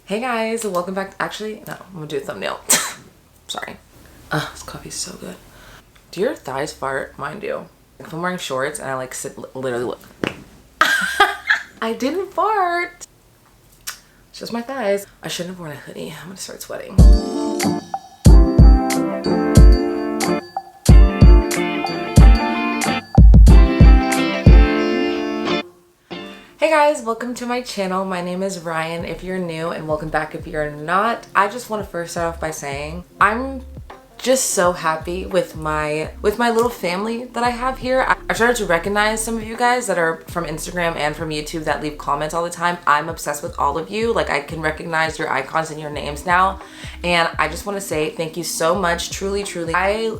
Hey guys, welcome back. Actually, no, I'm gonna do a thumbnail. Sorry. This coffee's so good. Do your thighs fart? Mine do. If I'm wearing shorts and I like sit literally look. I didn't fart. It's just my thighs. I shouldn't have worn a hoodie. I'm gonna start sweating. Hey guys, welcome to my channel. My name is Ryan if you're new, and welcome back if you're not. I just want to first start off by saying I'm just so happy with my little family that I have here. I started to recognize some of you guys that are from Instagram and from YouTube that leave comments all the time. I'm obsessed with all of you. Like, I can recognize your icons and your names now, and I just want to say thank you so much. Truly, I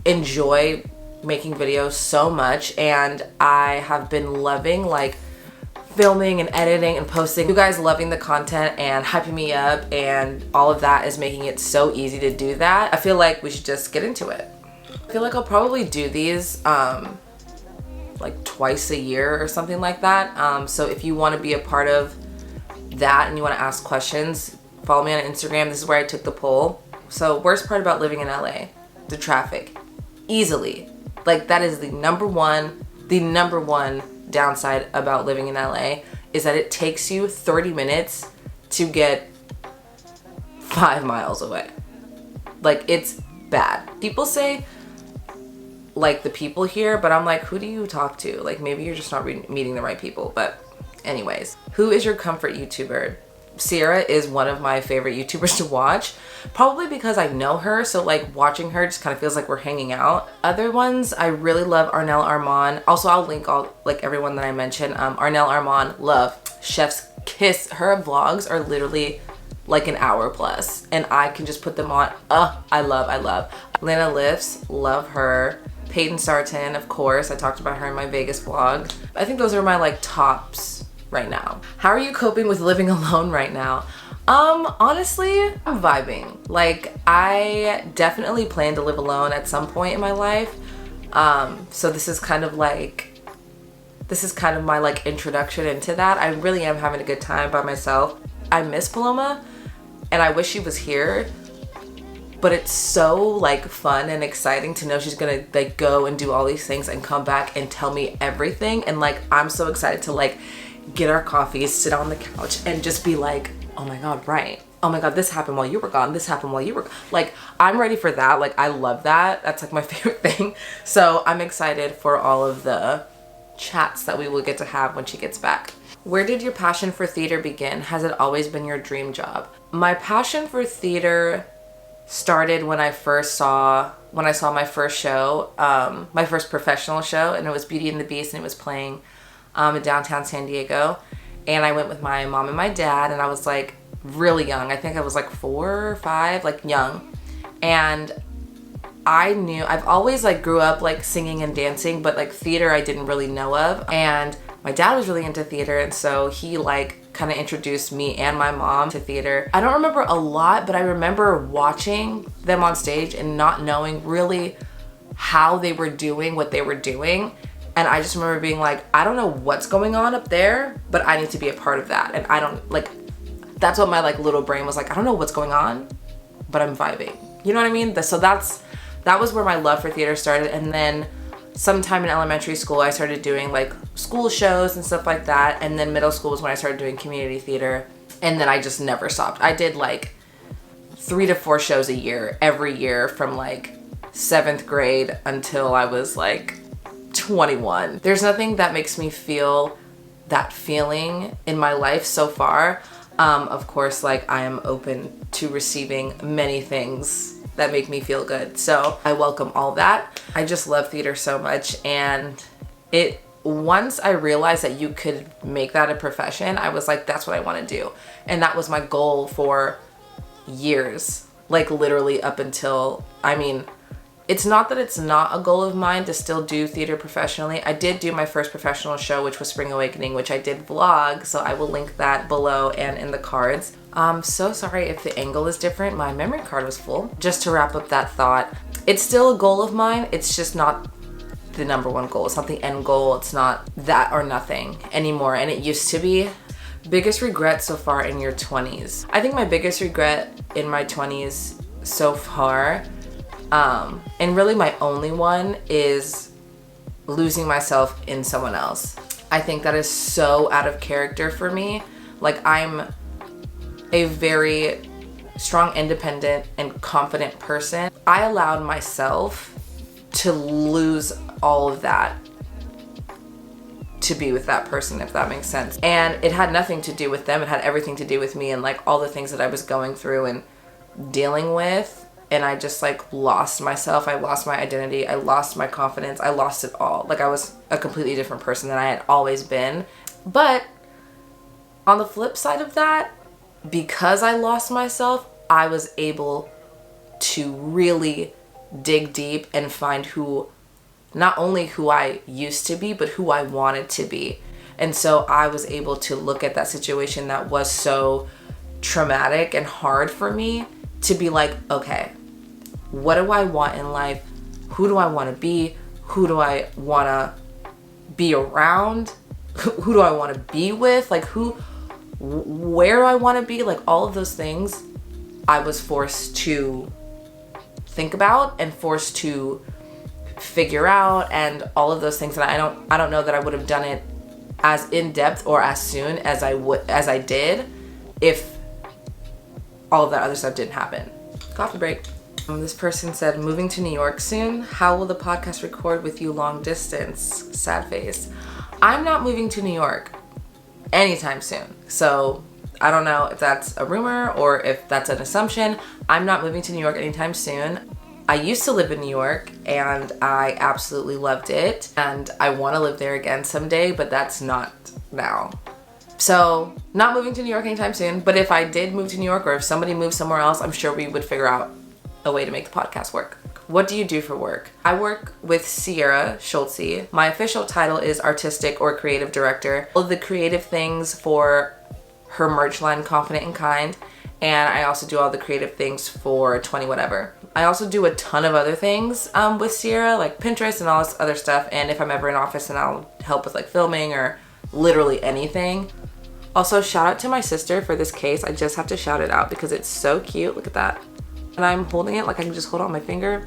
enjoy making videos so much, and I have been loving like filming and editing and posting. You guys loving the content and hyping me up, and all of that is making it so easy to do that. I feel like we should just get into it. I feel like I'll probably do these like twice a year or something like that. So if you want to be a part of that and you want to ask questions, follow me on Instagram. This is where I took the poll. So worst part about living in LA, the traffic. Easily. Like, that is the number one downside about living in LA is that it takes you 30 minutes to get 5 miles away. Like, it's bad. People say like the people here, but I'm like, who do you talk to? Like, maybe you're just not meeting the right people. But anyways, who is your comfort YouTuber? Sierra is one of my favorite YouTubers to watch, probably because I know her, so like watching her just kind of feels like we're hanging out. Other ones, I really love Arnell Armand. Also, I'll link all like everyone that I mentioned. Arnell Armand, love. Chef's Kiss. Her vlogs are literally like an hour plus, and I can just put them on. I love. Lana Lifts, love her. Peyton Sarton, of course. I talked about her in my Vegas vlog. I think those are my like tops right now. How are you coping with living alone right now? Honestly, I'm vibing. Like, I definitely plan to live alone at some point in my life. So this is kind of my like introduction into that. I really am having a good time by myself. I miss Paloma and I wish she was here, but it's so like fun and exciting to know she's gonna like go and do all these things and come back and tell me everything. And like, I'm so excited to like get our coffees, sit on the couch, and just be like, oh my god, right, oh my god, this happened while you were gone, this happened while you were gone. Like, I'm ready for that. Like, I love that. That's like my favorite thing. So I'm excited for all of the chats that we will get to have when she gets back. Where did your passion for theater begin? Has it always been your dream job? My passion for theater started when I saw my first show, my first professional show, and it was Beauty and the Beast, and it was playing in downtown San Diego. And I went with my mom and my dad, and I was like really young. I think I was like 4 or 5, like young. And I've always like grew up like singing and dancing, but like theater I didn't really know of. And my dad was really into theater, and so he like kind of introduced me and my mom to theater. I don't remember a lot, but I remember watching them on stage and not knowing really how they were doing what they were doing. And I just remember being like, I don't know what's going on up there, but I need to be a part of that. And I don't like, that's what my like little brain was like. I don't know what's going on, but I'm vibing. You know what I mean? So that was where my love for theater started. And then sometime in elementary school, I started doing like school shows and stuff like that. And then middle school was when I started doing community theater. And then I just never stopped. I did like 3 to 4 shows a year, every year from like 7th grade until I was like 21. There's nothing that makes me feel that feeling in my life so far. Of course, like, I am open to receiving many things that make me feel good. So I welcome all that. I just love theater so much. And once I realized that you could make that a profession, I was like, that's what I want to do. And that was my goal for years, like literally up until, I mean, it's not that it's not a goal of mine to still do theater professionally. I did do my first professional show, which was Spring Awakening, which I did vlog, so I will link that below and in the cards. So sorry if the angle is different. My memory card was full. Just to wrap up that thought, it's still a goal of mine. It's just not the number one goal. It's not the end goal. It's not that or nothing anymore. And it used to be. Biggest regret so far in your 20s. I think my biggest regret in my 20s so far, and really my only one, is losing myself in someone else. I think that is so out of character for me. Like, I'm a very strong, independent, and confident person. I allowed myself to lose all of that to be with that person, if that makes sense. And it had nothing to do with them. It had everything to do with me and like all the things that I was going through and dealing with. And I just like lost myself. I lost my identity. I lost my confidence. I lost it all. Like, I was a completely different person than I had always been. But on the flip side of that, because I lost myself, I was able to really dig deep and find not only who I used to be, but who I wanted to be. And so I was able to look at that situation that was so traumatic and hard for me to be like, okay, what do I want in life? Who do I want to be? Who do I want to be around? Who do I want to be with? Like, where do I want to be? Like, all of those things I was forced to think about and forced to figure out, and all of those things. And I don't know that I would have done it as in depth or as soon as I did if all of that other stuff didn't happen. Coffee break. This person said, moving to New York soon. How will the podcast record with you long distance? Sad face. I'm not moving to New York anytime soon. So I don't know if that's a rumor or if that's an assumption. I'm not moving to New York anytime soon. I used to live in New York and I absolutely loved it, and I want to live there again someday, but that's not now. So not moving to New York anytime soon, but if I did move to New York or if somebody moved somewhere else, I'm sure we would figure out a way to make the podcast work. What do you do for work? I work with Sierra Schultze. My official title is artistic or creative director. All of the creative things for her merch line, Confident and Kind. And I also do all the creative things for 20 Whatever. I also do a ton of other things with Sierra, like Pinterest and all this other stuff. And if I'm ever in office, then I'll help with like filming or literally anything. Also, shout out to my sister for this case. I just have to shout it out because it's so cute. Look at that. And I'm holding it like I can just hold it on my finger.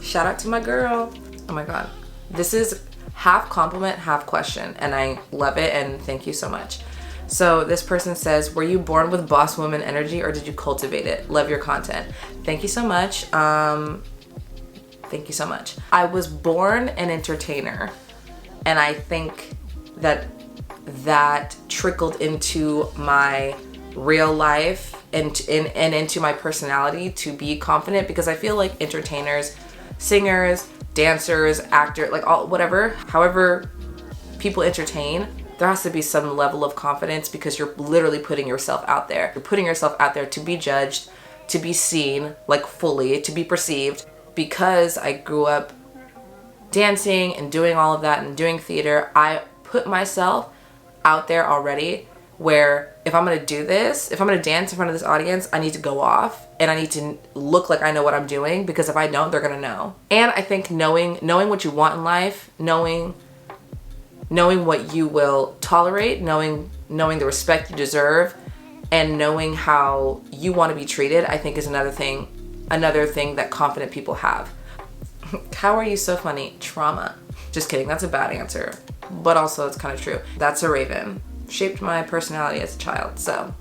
Shout out to my girl. Oh my God. This is half compliment, half question. And I love it, and thank you so much. So this person says, were you born with boss woman energy or did you cultivate it? Love your content. Thank you so much. Thank you so much. I was born an entertainer, and I think that trickled into my real life and into my personality to be confident, because I feel like entertainers, singers, dancers, actors, like however people entertain, there has to be some level of confidence because you're literally putting yourself out there. You're putting yourself out there to be judged, to be seen, like fully, to be perceived. Because I grew up dancing and doing all of that and doing theater, I put myself out there already, where if I'm gonna do this, if I'm gonna dance in front of this audience, I need to go off and I need to look like I know what I'm doing, because if I don't, they're gonna know. And I think knowing what you want in life, knowing what you will tolerate, knowing the respect you deserve, and knowing how you want to be treated, I think is another thing that confident people have. How are you so funny? Trauma. Just kidding, that's a bad answer, but also it's kind of true. That's a raven. Shaped my personality as a child, so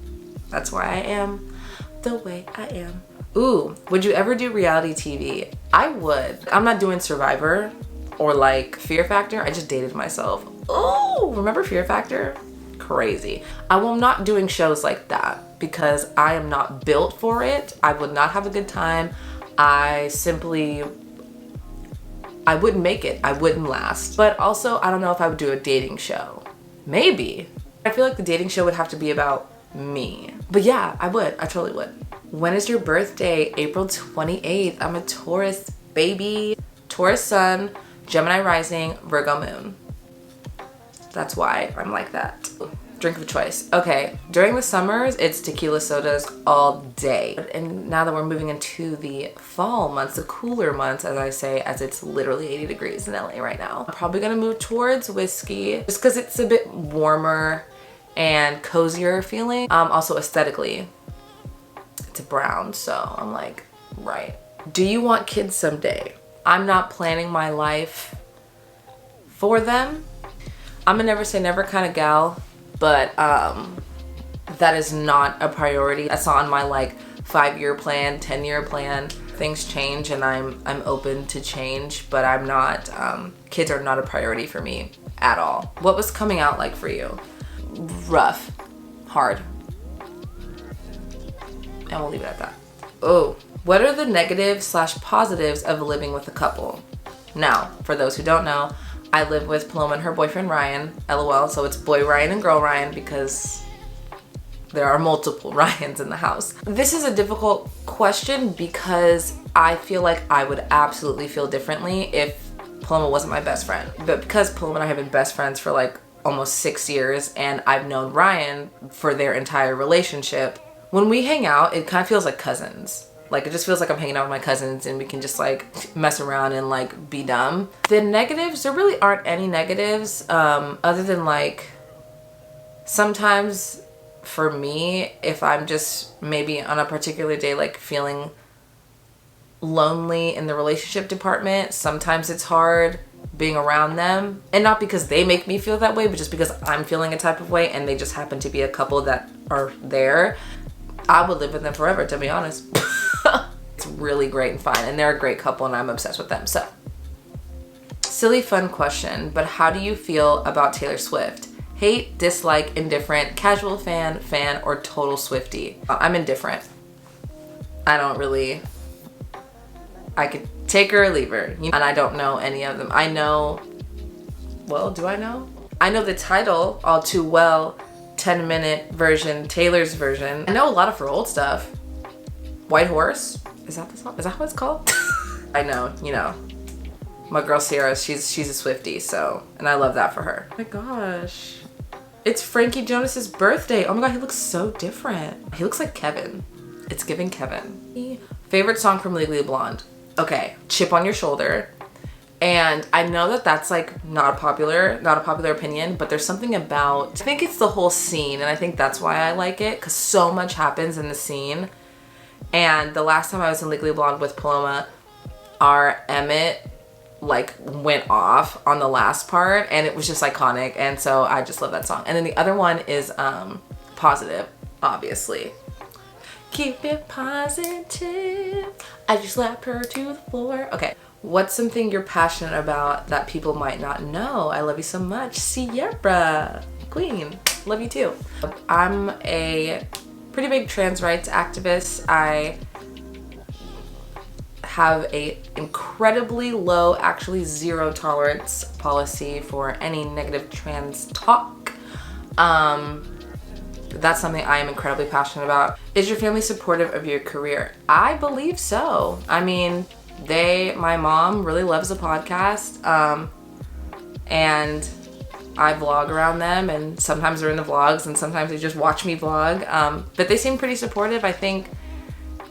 that's why I am the way I am. Ooh, would you ever do reality TV? I would. I'm not doing Survivor or like Fear Factor. I just dated myself. Oh, remember Fear Factor? Crazy. I'm not doing shows like that because I am not built for it. I would not have a good time. I wouldn't make it. I wouldn't last. But also, I don't know if I would do a dating show. Maybe. I feel like the dating show would have to be about me. But yeah, I would. I totally would. When is your birthday? April 28th. I'm a Taurus baby. Taurus sun, Gemini rising, Virgo moon. That's why I'm like that. Drink of choice. Okay, during the summers, it's tequila sodas all day. And now that we're moving into the fall months, the cooler months, as I say, as it's literally 80 degrees in LA right now, I'm probably gonna move towards whiskey just because it's a bit warmer and cozier feeling. Also aesthetically, it's a brown, so I'm like, right. Do you want kids someday? I'm not planning my life for them. I'm a never say never kind of gal, but that is not a priority. That's not on my like 5-year plan, 10-year plan. Things change and I'm open to change, but I'm not, kids are not a priority for me at all. What was coming out like for you? Rough, hard. And we'll leave it at that. Oh, what are the negatives / positives of living with a couple? Now, for those who don't know, I live with Paloma and her boyfriend Ryan, LOL, so it's boy Ryan and girl Ryan because there are multiple Ryans in the house. This is a difficult question because I feel like I would absolutely feel differently if Paloma wasn't my best friend. But because Paloma and I have been best friends for like almost 6 years and I've known Ryan for their entire relationship, when we hang out, it kind of feels like cousins. Like, it just feels like I'm hanging out with my cousins and we can just like mess around and like be dumb. The negatives, there really aren't any negatives other than like sometimes for me, if I'm just maybe on a particular day like feeling lonely in the relationship department, sometimes it's hard being around them. And not because they make me feel that way, but just because I'm feeling a type of way and they just happen to be a couple that are there. I would live with them forever, to be honest. It's really great and fun, and they're a great couple and I'm obsessed with them. So, silly fun question, but how do you feel about Taylor Swift? Hate, dislike, indifferent, casual fan, or total Swiftie? I'm indifferent. I don't really, I could take her or leave her, and I don't know any of them. I know, well, do I know? I know the title all too well, 10-minute version, Taylor's version. I know a lot of her old stuff. White Horse, is that the song? Is that what it's called? I know, you know, my girl Sierra, she's a Swiftie, so, and I love that for her. Oh my gosh, it's Frankie Jonas's birthday. Oh my god, he looks so different. He looks like Kevin. It's giving Kevin. Favorite song from Legally Blonde? Okay, Chip on Your Shoulder. And I know that that's like not a popular opinion, but there's something about, I think it's the whole scene, and I think that's why I like it, because so much happens in the scene. And the last time I was in Legally Blonde with Paloma, our Emmett like went off on the last part and it was just iconic, and so I just love that song. And then the other one is Positive, obviously. Keep it positive, I just slapped her to the floor. Okay, what's something you're passionate about that people might not know? I love you so much, Sierra Queen, love you too. I'm a pretty big trans rights activist. I have a incredibly low, actually zero tolerance policy for any negative trans talk. That's something I am incredibly passionate about. Is your family supportive of your career? I believe so. I mean, my mom really loves the podcast, and I vlog around them, and sometimes they're in the vlogs and sometimes they just watch me vlog. But they seem pretty supportive. I think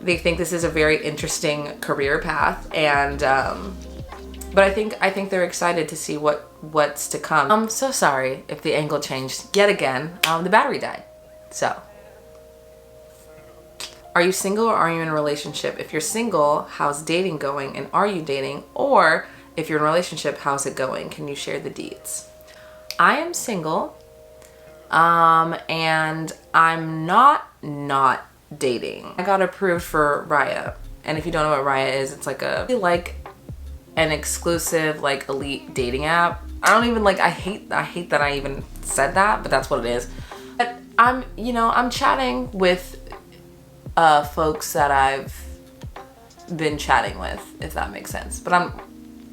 they think this is a very interesting career path, and but I think they're excited to see what's to come. I'm so sorry if the angle changed yet again. The battery died. So, are you single or are you in a relationship? If you're single, how's dating going, and are you dating? Or if you're in a relationship, how's it going? Can you share the deets? I am single, and I'm not dating. I got approved for Raya, and if you don't know what Raya is, it's like an exclusive like elite dating app. I don't even like, I hate that I even said that, but that's what it is. But I'm chatting with folks that I've been chatting with, if that makes sense. But I'm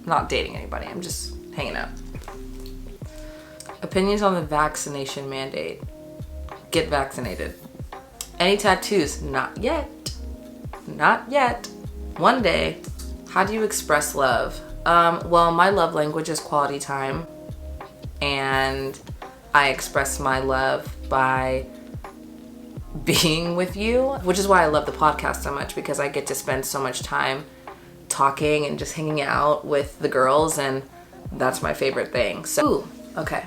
not dating anybody. I'm just hanging out. Opinions on the vaccination mandate. Get vaccinated. Any tattoos? Not yet. Not yet. One day. How do you express love? Well, my love language is quality time. And I express my love by being with you, which is why I love the podcast so much, because I get to spend so much time talking and just hanging out with the girls, and that's my favorite thing. So, ooh, okay.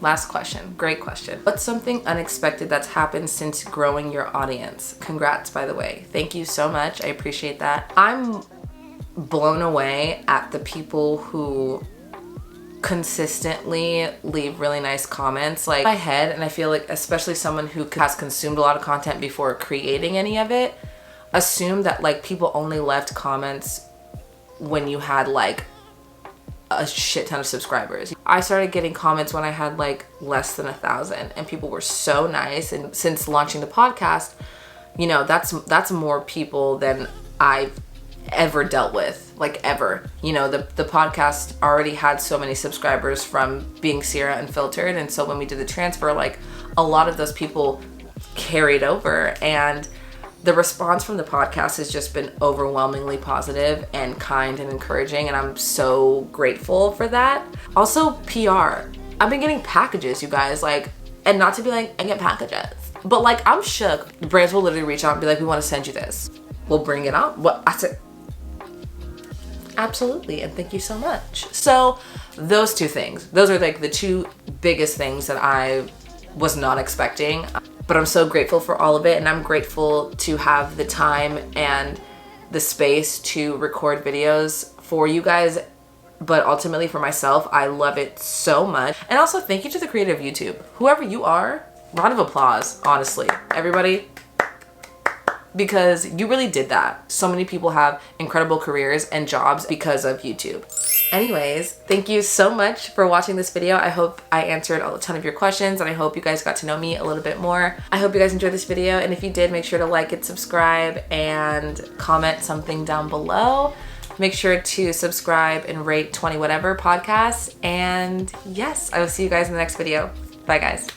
last question. Great question. What's something unexpected that's happened since growing your audience? Congrats, by the way. Thank you so much. I appreciate that. I'm blown away at the people who consistently leave really nice comments. Like, my head, and I feel like especially someone who has consumed a lot of content before creating any of it, assume that like people only left comments when you had like a shit ton of subscribers. I started getting comments when I had like less than 1,000, and people were so nice. And since launching the podcast, you know, that's more people than I've ever dealt with, like ever. You know, the podcast already had so many subscribers from being Sierra Unfiltered, and so when we did the transfer, like a lot of those people carried over, and the response from the podcast has just been overwhelmingly positive and kind and encouraging, and I'm so grateful for that. Also, PR. I've been getting packages, you guys, like, and not to be like, I get packages, but like, I'm shook. Brands will literally reach out and be like, we want to send you this. We'll bring it up. What? I said, absolutely, and thank you so much. So those two things, those are like the two biggest things that I was not expecting. But I'm so grateful for all of it, and I'm grateful to have the time and the space to record videos for you guys, but ultimately for myself. I love it so much. And also thank you to the creator of YouTube. Whoever you are, round of applause, honestly. Everybody, because you really did that. So many people have incredible careers and jobs because of YouTube. Anyways, thank you so much for watching this video. I hope I answered a ton of your questions, and I hope you guys got to know me a little bit more. I hope you guys enjoyed this video, and if you did, make sure to like it, subscribe, and comment something down below. Make sure to subscribe and rate 20 Whatever podcasts, and yes, I will see you guys in the next video. Bye, guys.